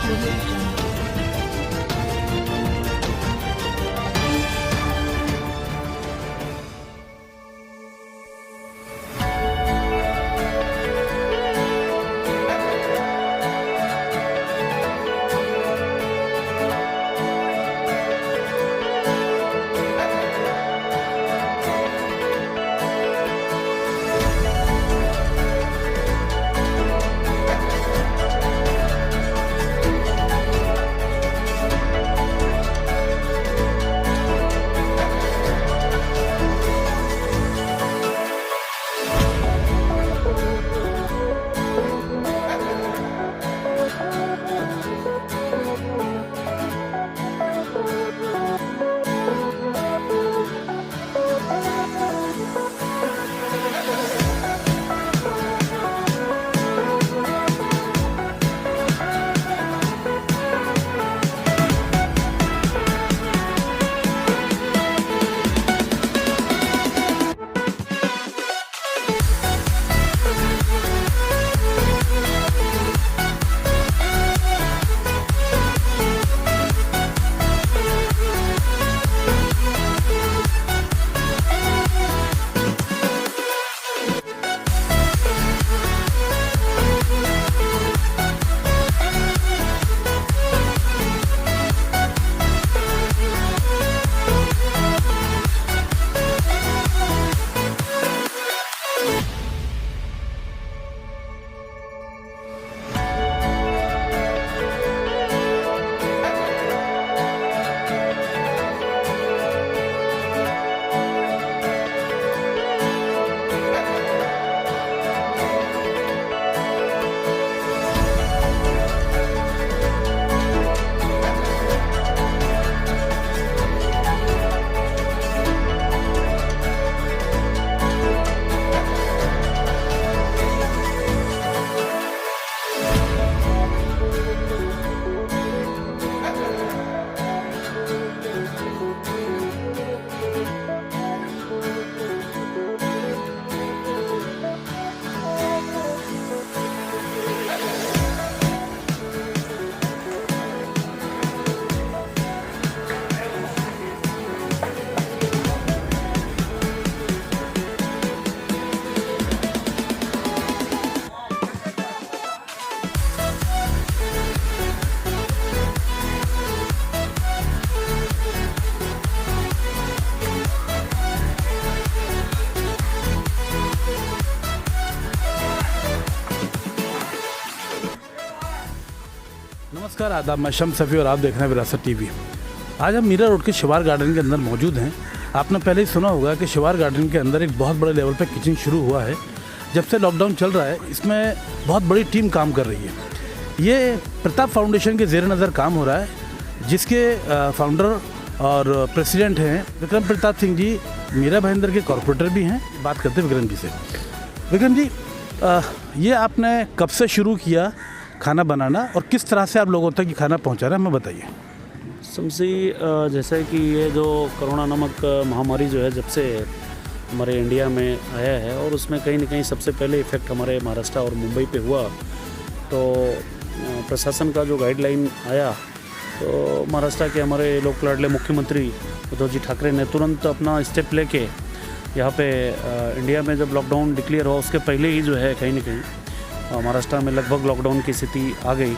Audio Jungle. नमस्कार, आदाब। मैं शम्स सफ़ी और आप देख रहे हैं विरासत टीवी। आज हम मीरा रोड के शिवार गार्डन के अंदर मौजूद हैं। आपने पहले ही सुना होगा कि शिवार गार्डन के अंदर एक बहुत बड़े लेवल पर किचन शुरू हुआ है। जब से लॉकडाउन चल रहा है, इसमें बहुत बड़ी टीम काम कर रही है। ये प्रताप फाउंडेशन के ज़ेर नज़र काम हो रहा है, जिसके फाउंडर और प्रेसिडेंट हैं विक्रम प्रताप सिंह जी। मीरा भाईंदर के कॉरपोरेटर भी हैं। बात करते हैं विक्रम जी से। विक्रम जी, ये आपने कब से शुरू किया खाना बनाना और किस तरह से आप लोगों तक ये खाना पहुंचा रहे हैं, हमें बताइए। समसी, जैसे कि ये जो कोरोना नामक महामारी जो है जब से हमारे इंडिया में आया है और उसमें कहीं ना कहीं सबसे पहले इफ़ेक्ट हमारे महाराष्ट्र और मुंबई पे हुआ, तो प्रशासन का जो गाइडलाइन आया तो महाराष्ट्र के हमारे लोक लाडले मुख्यमंत्री उद्धव जी ठाकरे ने तुरंत अपना स्टेप लेके यहाँ पे इंडिया में जब लॉकडाउन डिक्लेयर हुआ उसके पहले ही जो है कहीं ना कहीं महाराष्ट्र में लगभग लॉकडाउन की स्थिति आ गई।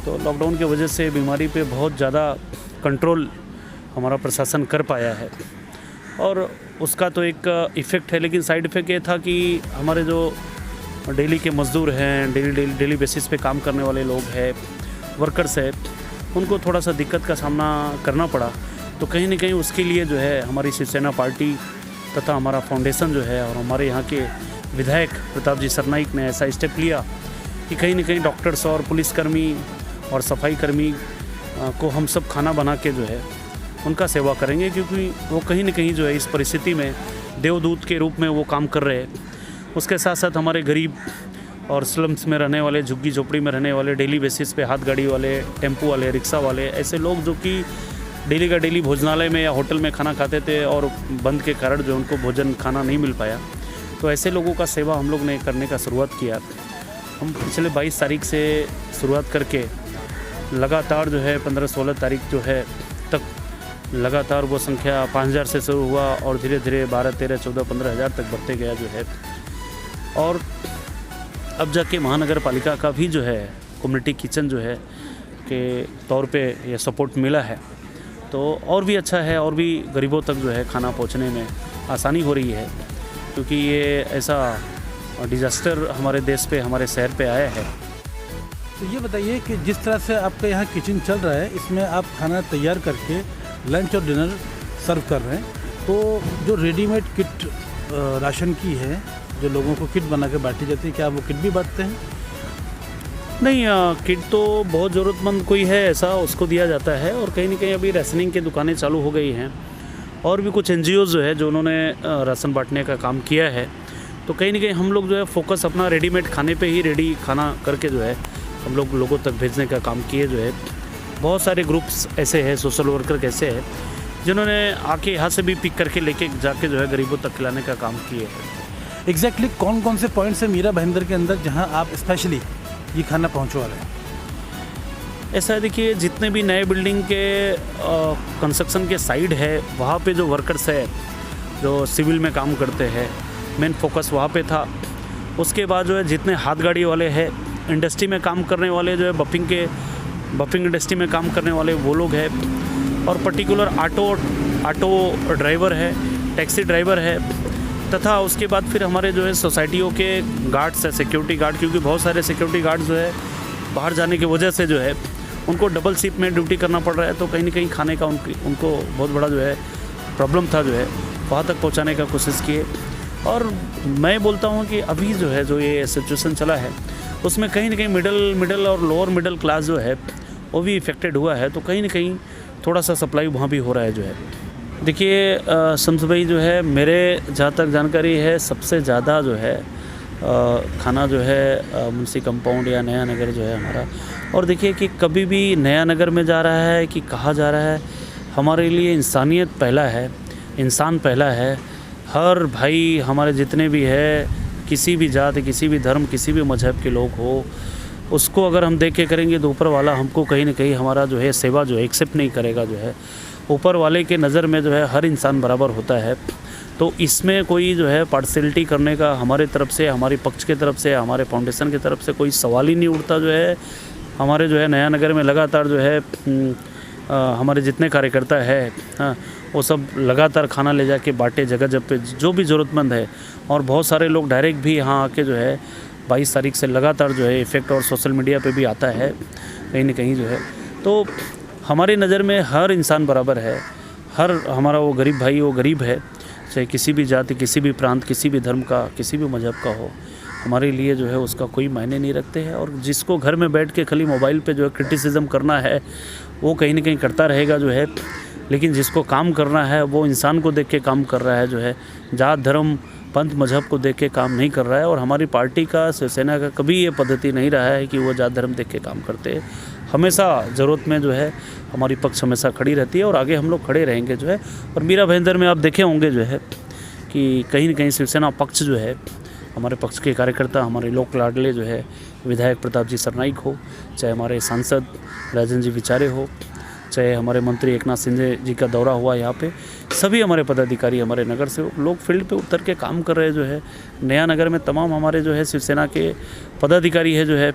तो लॉकडाउन की वजह से बीमारी पे बहुत ज़्यादा कंट्रोल हमारा प्रशासन कर पाया है और उसका तो एक इफ़ेक्ट है, लेकिन साइड इफ़ेक्ट ये था कि हमारे जो डेली के मज़दूर हैं, डेली बेसिस पे काम करने वाले लोग हैं, वर्कर्स हैं, उनको थोड़ा सा दिक्कत का सामना करना पड़ा। तो कहीं ना कहीं उसके लिए जो है हमारी शिवसेना पार्टी तथा हमारा फाउंडेशन जो है और हमारे यहाँ के विधायक प्रताप जी सरनाइक ने ऐसा स्टेप लिया कि कहीं ना कहीं डॉक्टर्स और पुलिसकर्मी और सफाई कर्मी को हम सब खाना बना के जो है उनका सेवा करेंगे, क्योंकि वो कहीं ना कहीं जो है इस परिस्थिति में देवदूत के रूप में वो काम कर रहे हैं। उसके साथ साथ हमारे गरीब और स्लम्स में रहने वाले, झुग्गी झोपड़ी में रहने वाले, डेली बेसिस पे हाथ गाड़ी वाले, टेम्पो वाले, रिक्शा वाले, ऐसे लोग जो कि डेली का डेली भोजनालय में या होटल में खाना खाते थे और बंद के कारण जो उनको भोजन खाना नहीं मिल पाया, तो ऐसे लोगों का सेवा हम लोग ने करने का शुरुआत किया। हम पिछले 22 तारीख से शुरुआत करके लगातार जो है 15-16 तारीख जो है तक लगातार वो संख्या 5000 से शुरू हुआ और धीरे धीरे 12, 13, 14, 15 हज़ार तक बढ़ते गया जो है। और अब जाके महानगर पालिका का भी जो है कम्युनिटी किचन जो है के तौर पे ये सपोर्ट मिला है, तो और भी अच्छा है और भी गरीबों तक जो है खाना पहुंचने में आसानी हो रही है, क्योंकि ये ऐसा डिज़ास्टर हमारे देश पे, हमारे शहर पे आया है। तो ये बताइए कि जिस तरह से आपका यहाँ किचन चल रहा है, इसमें आप खाना तैयार करके लंच और डिनर सर्व कर रहे हैं, तो जो रेडीमेड किट राशन की है, जो लोगों को किट बना के बांटी जाती है, क्या वो किट भी बांटते हैं? नहीं, किट तो बहुत ज़रूरतमंद कोई है ऐसा उसको दिया जाता है, और कहीं ना कहीं अभी राशनिंग की दुकानें चालू हो गई हैं और भी कुछ NGOs जो है जो उन्होंने राशन बांटने का काम किया है। तो कहीं ना कहीं हम लोग जो है फोकस अपना रेडीमेड खाने पे ही रेडी खाना करके जो है हम लोग लोगों तक भेजने का काम किए जो है। बहुत सारे ग्रुप्स ऐसे हैं, सोशल वर्कर कैसे हैं, जिन्होंने आके यहाँ से भी पिक करके लेके जाके जो है गरीबों तक खिलाने का काम किए हैं। एग्जैक्टली कौन कौन से पॉइंट्स हैं मीरा भाईंदर के अंदर जहां आप स्पेशली ये खाना पहुंचवा रहे हैं? ऐसा है, देखिए जितने भी नए बिल्डिंग के कंस्ट्रक्शन के साइड है वहाँ पे जो वर्कर्स है जो सिविल में काम करते हैं, मेन फोकस वहाँ पे था। उसके बाद जो है जितने हाथ गाड़ी वाले हैं, इंडस्ट्री में काम करने वाले जो है बफिंग इंडस्ट्री में काम करने वाले वो लोग हैं, और पर्टिकुलर ऑटो ड्राइवर है, टैक्सी ड्राइवर है, तथा उसके बाद फिर हमारे जो है सोसाइटियों के गार्ड्स है, सिक्योरिटी गार्ड, क्योंकि बहुत सारे सिक्योरिटी गार्ड जो है बाहर जाने की वजह से जो है उनको डबल शिफ्ट में ड्यूटी करना पड़ रहा है, तो कहीं ना कहीं खाने का उनको बहुत बड़ा जो है प्रॉब्लम था, जो है वहाँ तक पहुँचाने का कोशिश किए। और मैं बोलता हूँ कि अभी जो है जो ये सिचुएशन चला है उसमें कहीं ना कहीं मिडिल और लोअर मिडिल क्लास जो है वो भी इफ़ेक्टेड हुआ है, तो कहीं ना कहीं थोड़ा सा सप्लाई वहाँ भी हो रहा है जो है। देखिए शम्स भाई जो है, मेरे जहाँ तक जानकारी है सबसे ज़्यादा जो है खाना जो है मुंशी कंपाउंड या नया नगर जो है हमारा। और देखिए कि कभी भी नया नगर में जा रहा है कि कहाँ जा रहा है, हमारे लिए इंसानियत पहला है, इंसान पहला है। हर भाई हमारे जितने भी है, किसी भी जात, किसी भी धर्म, किसी भी मजहब के लोग हो, उसको अगर हम देख के करेंगे तो ऊपर वाला हमको कहीं ना कहीं हमारा जो है सेवा जो है एक्सेप्ट नहीं करेगा। जो है ऊपर वाले के नज़र में जो है हर इंसान बराबर होता है, तो इसमें कोई जो है पार्शलिटी करने का हमारे तरफ से, हमारी पक्ष के तरफ से, हमारे फाउंडेशन की तरफ से कोई सवाल ही नहीं उठता। जो है हमारे जो है नया नगर में लगातार जो है हमारे जितने कार्यकर्ता है, हाँ, वो सब लगातार खाना ले जाके बांटे जगह जब पे जो भी ज़रूरतमंद है। और बहुत सारे लोग डायरेक्ट भी यहाँ आके जो है 22 तारीख से लगातार जो है इफ़ेक्ट और सोशल मीडिया पे भी आता है कहीं ना कहीं जो है। तो हमारी नज़र में हर इंसान बराबर है, हर हमारा वो गरीब भाई वो गरीब है, चाहे किसी भी जाति, किसी भी प्रांत, किसी भी धर्म का, किसी भी मजहब का हो, हमारे लिए जो है उसका कोई मायने नहीं रखते हैं। और जिसको घर में बैठ के खाली मोबाइल पे जो है क्रिटिसिज्म करना है वो कहीं ना कहीं करता रहेगा जो है, लेकिन जिसको काम करना है वो इंसान को देख के काम कर रहा है, जो है जात धर्म पंथ मजहब को देख के काम नहीं कर रहा है। और हमारी पार्टी का, शिवसेना का कभी ये पद्धति नहीं रहा है कि वो जात धर्म देख के काम करते हैं। हमेशा ज़रूरत में जो है हमारी पक्ष हमेशा खड़ी रहती है और आगे हम लोग खड़े रहेंगे जो है। और मीरा भाईंदर में आप देखे होंगे जो है कि कहीं न कहीं शिवसेना पक्ष जो है, हमारे पक्ष के कार्यकर्ता, हमारे लोक लाडले जो है विधायक प्रताप जी सरनाइक हो, चाहे हमारे सांसद राजन जी विचारे हो, चाहे हमारे मंत्री एकनाथ शिंदे जी का दौरा हुआ यहाँ पे, सभी हमारे पदाधिकारी, हमारे नगर से लोग फील्ड पे उतर के काम कर रहे हैं जो है। नया नगर में तमाम हमारे जो है शिवसेना के पदाधिकारी है जो है,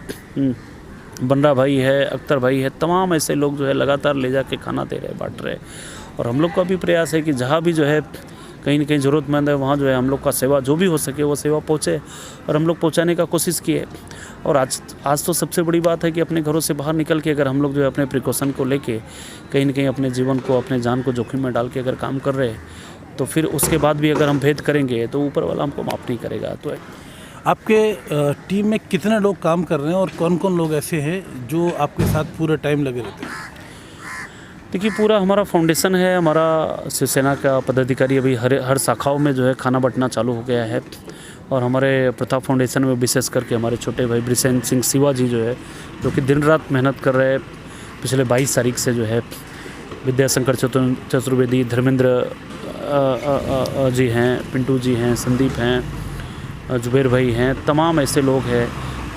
बंडा भाई है, अख्तर भाई है, तमाम ऐसे लोग जो है लगातार ले जाके खाना दे रहे, बांट रहे। और हम लोग का भी प्रयास है कि जहाँ भी जो है कहीं न कहीं ज़रूरतमंद है वहाँ जो है हम लोग का सेवा जो भी हो सके वो सेवा पहुँचे, और हम लोग पहुँचाने का कोशिश किए। और आज तो सबसे बड़ी बात है कि अपने घरों से बाहर निकल के अगर हम लोग जो है अपने प्रिकॉशन को लेके कहीं न कहीं अपने जीवन को, अपने जान को जोखिम में डाल के अगर काम कर रहे हैं, तो फिर उसके बाद भी अगर हम भेद करेंगे तो ऊपर वाला हमको माफ़ नहीं करेगा। तो आपके टीम में कितने लोग काम कर रहे हैं और कौन कौन लोग ऐसे हैं जो आपके साथ पूरा टाइम लगे रहते हैं? देखिए पूरा हमारा फाउंडेशन है, हमारा शिवसेना का पदाधिकारी अभी हर शाखाओं में जो है खाना बंटना चालू हो गया है। और हमारे प्रताप फाउंडेशन में विशेष करके हमारे छोटे भाई ब्रिसेन सिंह सिवा जी जो है, जो कि दिन रात मेहनत कर रहे हैं। पिछले 22 तारीख से जो है विद्याशंकर चतुर्वेदी, धर्मेंद्र जी हैं, पिंटू जी हैं, संदीप हैं, जुबेर भाई हैं, तमाम ऐसे लोग हैं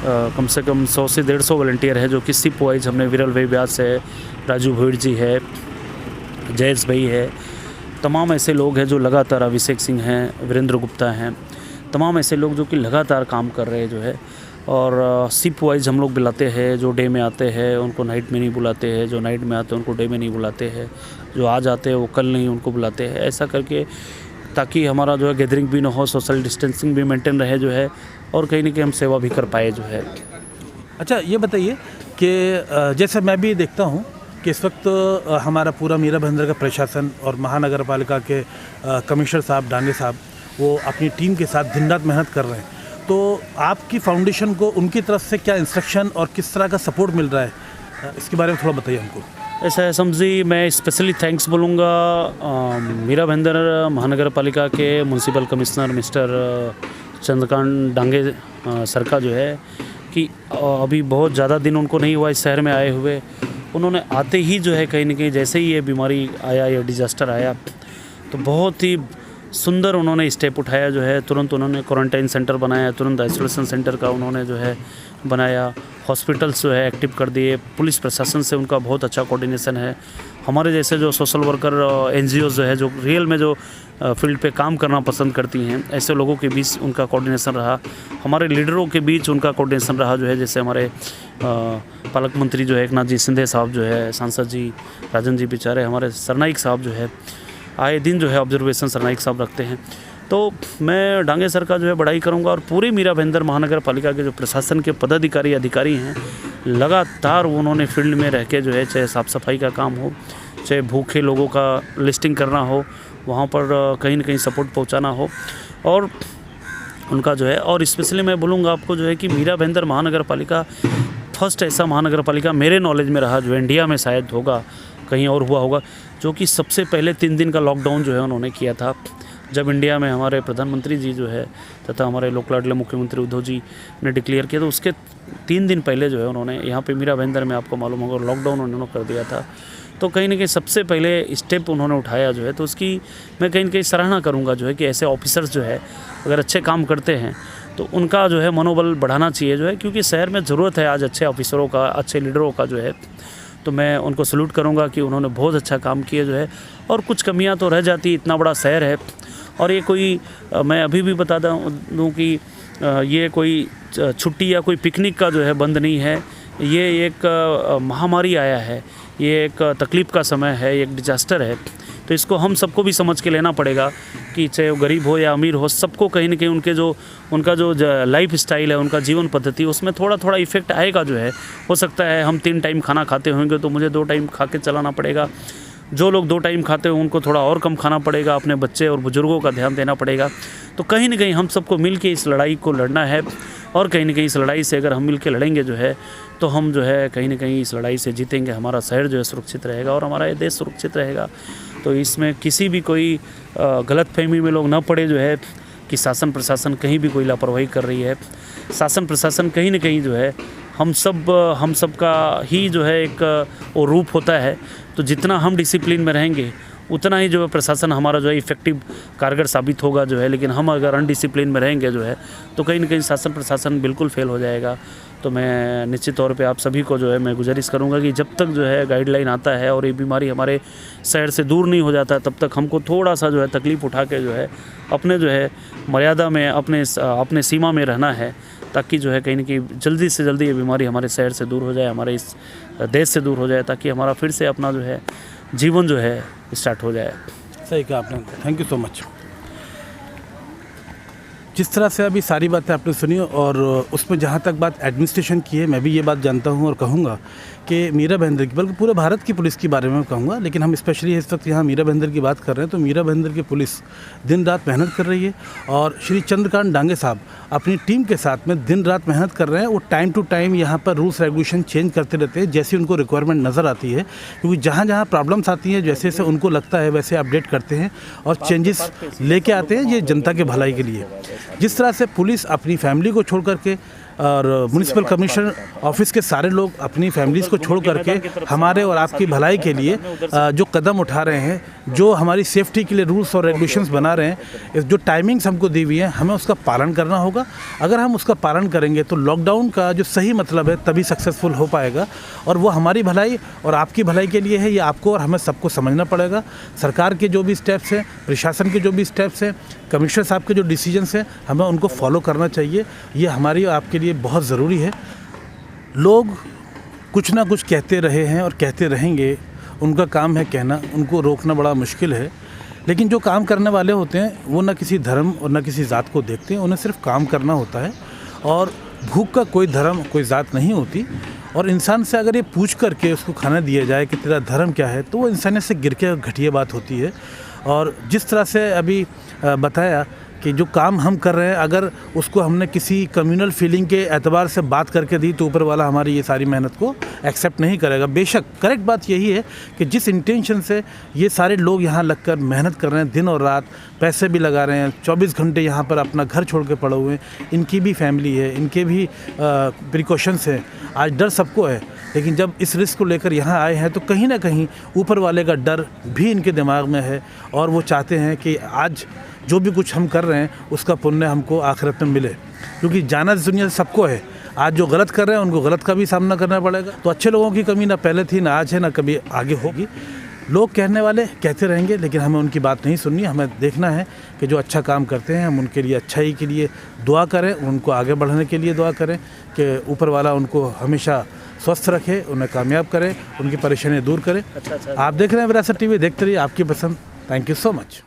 कम से कम 100 से 150 वॉलंटियर है, जो कि सिप वाइज हमने विरल भाई व्यास है, राजू भोईर जी है, जयेश भाई है, तमाम ऐसे लोग हैं जो लगातार, अभिषेक सिंह हैं, वीरेंद्र गुप्ता हैं, तमाम ऐसे लोग जो कि लगातार काम कर रहे हैं जो है। और सिप वाइज हम लोग बुलाते हैं, जो डे में आते हैं उनको नाइट में नहीं बुलाते हैं, जो नाइट में आते हैं उनको डे में नहीं बुलाते हैं, जो आज आते हैं वो कल नहीं उनको बुलाते हैं, ऐसा करके ताकि हमारा जो है गैदरिंग भी ना हो, सोशल डिस्टेंसिंग भी मेंटेन रहे जो है, और कहीं ना कहीं हम सेवा भी कर पाए जो है। अच्छा, ये बताइए कि जैसे मैं भी देखता हूँ कि इस वक्त हमारा पूरा मीरा भाईंदर का प्रशासन और महानगर पालिका के कमिश्नर साहब, डांगे साहब, वो अपनी टीम के साथ दिन रात मेहनत कर रहे हैं। तो आपकी फाउंडेशन को उनकी तरफ से क्या इंस्ट्रक्शन और किस तरह का सपोर्ट मिल रहा है, इसके बारे में थोड़ा बताइए हमको। ऐसा है समझी, मैं स्पेशली थैंक्स बोलूँगा मीरा भाईंदर महानगर पालिका के municipal commissioner mister Chandrakant Dange sir का जो है कि अभी बहुत ज़्यादा दिन उनको नहीं हुआ इस शहर में आए हुए। उन्होंने आते ही जो है कहीं ना कहीं जैसे ही ये बीमारी आया, ये डिजास्टर आया, तो बहुत ही सुंदर उन्होंने स्टेप उठाया जो है। तुरंत उन्होंने क्वारंटाइन सेंटर बनाया, तुरंत आइसोलेशन सेंटर का उन्होंने जो है बनाया, हॉस्पिटल्स जो है एक्टिव कर दिए, पुलिस प्रशासन से उनका बहुत अच्छा कोऑर्डिनेशन है। हमारे जैसे जो सोशल वर्कर NGO जो है, जो रियल में जो फील्ड पे काम करना पसंद करती हैं, ऐसे लोगों के बीच उनका कोऑर्डिनेशन रहा। हमारे लीडरों के बीच उनका कोऑर्डिनेशन रहा जो है, जैसे हमारे पालक मंत्री जो है एकनाथ जी शिंदे साहब जो है, सांसद जी राजन जी बेचारे, हमारे सरनाइक साहब जो है आए दिन जो है ऑब्जर्वेशन सरनाइक साहब रखते हैं। तो मैं डांगे सर का जो है बड़ाई करूंगा, और पूरे मीरा भाईंदर महानगर पालिका के जो प्रशासन के पदाधिकारी अधिकारी हैं, लगातार उन्होंने फील्ड में रह के जो है, चाहे साफ़ सफाई का काम हो, चाहे भूखे लोगों का लिस्टिंग करना हो, वहाँ पर कहीं ना कहीं सपोर्ट पहुँचाना हो, और उनका जो है, और स्पेशली मैं बोलूँगा आपको जो है कि मीरा भाईंदर महानगर पालिका फर्स्ट ऐसा महानगर पालिका मेरे नॉलेज में रहा जो इंडिया में शायद होगा, कहीं और हुआ होगा, जो कि सबसे पहले 3 दिन का लॉकडाउन जो है उन्होंने किया था। जब इंडिया में हमारे प्रधानमंत्री जी जो है तथा हमारे लोकलाडले मुख्यमंत्री उद्धव जी ने डिक्लेयर किया, तो उसके 3 दिन पहले जो है उन्होंने यहाँ पे मीरा भाईंदर में, आपको मालूम होगा, लॉकडाउन उन्होंने कर दिया था। तो कहीं ना कहीं सबसे पहले स्टेप उन्होंने उठाया जो है, तो उसकी मैं कहीं ना कहीं सराहना करूँगा जो है कि ऐसे ऑफिसर्स जो है अगर अच्छे काम करते हैं तो उनका जो है मनोबल बढ़ाना चाहिए जो है, क्योंकि शहर में ज़रूरत है आज अच्छे ऑफिसरों का, अच्छे लीडरों का जो है। तो मैं उनको सल्यूट करूँगा कि उन्होंने बहुत अच्छा काम किया जो है, और कुछ कमियाँ तो रह जाती, इतना बड़ा शहर है, और ये कोई मैं अभी भी बता दूँ कि ये कोई छुट्टी या कोई पिकनिक का जो है बंद नहीं है। ये एक महामारी आया है, ये एक तकलीफ़ का समय है, ये एक डिजास्टर है। तो इसको हम सबको भी समझ के लेना पड़ेगा कि चाहे वो गरीब हो या अमीर हो, सबको कहीं ना कहीं उनका जो लाइफ स्टाइल है, उनका जीवन पद्धति, उसमें थोड़ा थोड़ा इफेक्ट आएगा जो है। हो सकता है हम 3 टाइम खाना खाते होंगे तो मुझे 2 टाइम खा के चलाना पड़ेगा, जो लोग 2 टाइम खाते हो उनको थोड़ा और कम खाना पड़ेगा, अपने बच्चे और बुजुर्गों का ध्यान देना पड़ेगा। तो कहीं ना कहीं हम सबको मिल के इस लड़ाई को लड़ना है, और कहीं ना कहीं इस लड़ाई से अगर हम मिल के लड़ेंगे जो है, तो हम जो है कहीं ना कहीं इस लड़ाई से जीतेंगे, हमारा शहर जो है सुरक्षित रहेगा और हमारा ये देश सुरक्षित रहेगा। तो इसमें किसी भी कोई गलतफहमी में लोग ना पड़े जो है कि शासन प्रशासन कहीं भी कोई लापरवाही कर रही है। शासन प्रशासन कहीं ना कहीं जो है हम सब का ही जो है एक वो रूप होता है। तो जितना हम डिसिप्लिन में रहेंगे उतना ही जो है प्रशासन हमारा जो है इफ़ेक्टिव कारगर साबित होगा जो है। लेकिन हम अगर अनडिसिप्लिन में रहेंगे जो है तो कहीं ना कहीं शासन प्रशासन बिल्कुल फेल हो जाएगा। तो मैं निश्चित तौर पे आप सभी को जो है मैं गुजारिश करूंगा कि जब तक जो है गाइडलाइन आता है और ये बीमारी हमारे शहर से दूर नहीं हो जाता, तब तक हमको थोड़ा सा जो है तकलीफ़ उठा के जो है अपने जो है मर्यादा में अपने सीमा में रहना है, ताकि जो है कहीं ना कहीं जल्दी से जल्दी ये बीमारी हमारे शहर से दूर हो जाए, हमारे इस देश से दूर हो जाए, ताकि हमारा फिर से अपना जो है जीवन जो है स्टार्ट हो जाए। सही कहा आपने, थैंक यू सो मच। जिस तरह से अभी सारी बातें आपने सुनी और उसमें जहाँ तक बात एडमिनिस्ट्रेशन की है, मैं भी ये बात जानता हूँ और कहूँगा कि मीरा भाईंदर की, बल्कि पूरे भारत की पुलिस के बारे में कहूँगा, लेकिन हम स्पेशली इस वक्त यहाँ मीरा भाईंदर की बात कर रहे हैं। तो मीरा भाईंदर की पुलिस दिन रात मेहनत कर रही है और श्री चंद्रकांत डांगे साहब अपनी टीम के साथ में दिन रात मेहनत कर रहे हैं। वो टाइम टू टाइम यहाँ पर रूल्स रेगुलेशन चेंज करते रहते हैं जैसी उनको रिक्वायरमेंट नज़र आती है, क्योंकि जहाँ जहाँ प्रॉब्लम्स आती हैं जैसे जैसे उनको लगता है वैसे अपडेट करते हैं और चेंजेस लेके आते हैं, ये जनता के भलाई के लिए। जिस तरह से पुलिस अपनी फैमिली को छोड़ करके और म्यूनिसिपल कमिश्नर ऑफिस के सारे लोग अपनी फैमिलीज़ को छोड़ करके हमारे और आपकी भलाई के लिए जो कदम उठा रहे हैं, जो हमारी सेफ्टी के लिए रूल्स और रेगुलेशंस बना रहे हैं, जो टाइमिंग्स हमको दी हुई हैं, हमें उसका पालन करना होगा। अगर हम उसका पालन करेंगे तो लॉकडाउन का जो सही मतलब है तभी सक्सेसफुल हो पाएगा, और वो हमारी भलाई और आपकी भलाई के लिए है। ये आपको और हमें सबको समझना पड़ेगा। सरकार के जो भी स्टेप्स हैं, प्रशासन के जो भी स्टेप्स हैं, कमिश्नर साहब के जो डिसीजंस हैं, हमें उनको फॉलो करना चाहिए। ये हमारी और आपके लिए बहुत ज़रूरी है। लोग कुछ ना कुछ कहते रहे हैं और कहते रहेंगे, उनका काम है कहना, उनको रोकना बड़ा मुश्किल है। लेकिन जो काम करने वाले होते हैं वो ना किसी धर्म और ना किसी ज़ात को देखते हैं, उन्हें सिर्फ काम करना होता है। और भूख का कोई धर्म कोई ज़ात नहीं होती। और इंसान से अगर ये पूछ करके उसको खाना दिया जाए कि तेरा धर्म क्या है, तो वो इंसानियत से गिर के घटिया बात होती है। और जिस तरह से अभी बताया कि जो काम हम कर रहे हैं, अगर उसको हमने किसी कम्युनल फीलिंग के एतबार से बात करके दी तो ऊपर वाला हमारी ये सारी मेहनत को एक्सेप्ट नहीं करेगा। बेशक करेक्ट बात यही है कि जिस इंटेंशन से ये सारे लोग यहाँ लगकर मेहनत कर रहे हैं, दिन और रात पैसे भी लगा रहे हैं, 24 घंटे यहाँ पर अपना घर छोड़ के पड़े हुए हैं, इनकी भी फैमिली है, इनके भी प्रिकॉशंस हैं। आज डर सबको है, लेकिन जब इस रिस्क को लेकर यहाँ आए हैं तो कहीं ना कहीं ऊपर वाले का डर भी इनके दिमाग में है, और वो चाहते हैं कि आज जो भी कुछ हम कर रहे हैं उसका पुण्य हमको आखिरत में मिले। क्योंकि जाना दुनिया सबको है, आज जो गलत कर रहे हैं उनको गलत का भी सामना करना पड़ेगा। तो अच्छे लोगों की कमी ना पहले थी, ना आज है, ना कभी आगे होगी। लोग कहने वाले कहते रहेंगे, लेकिन हमें उनकी बात नहीं सुननी। हमें देखना है कि जो अच्छा काम करते हैं हम उनके लिए अच्छाई के लिए दुआ करें, उनको आगे बढ़ने के लिए दुआ करें कि ऊपर वाला उनको हमेशा स्वस्थ रखे, उन्हें कामयाब करे, उनकी परेशानियाँ दूर करे। आप देख रहे हैं विरासत टीवी, देखते रहिए, आपकी पसंद। Thank you so much.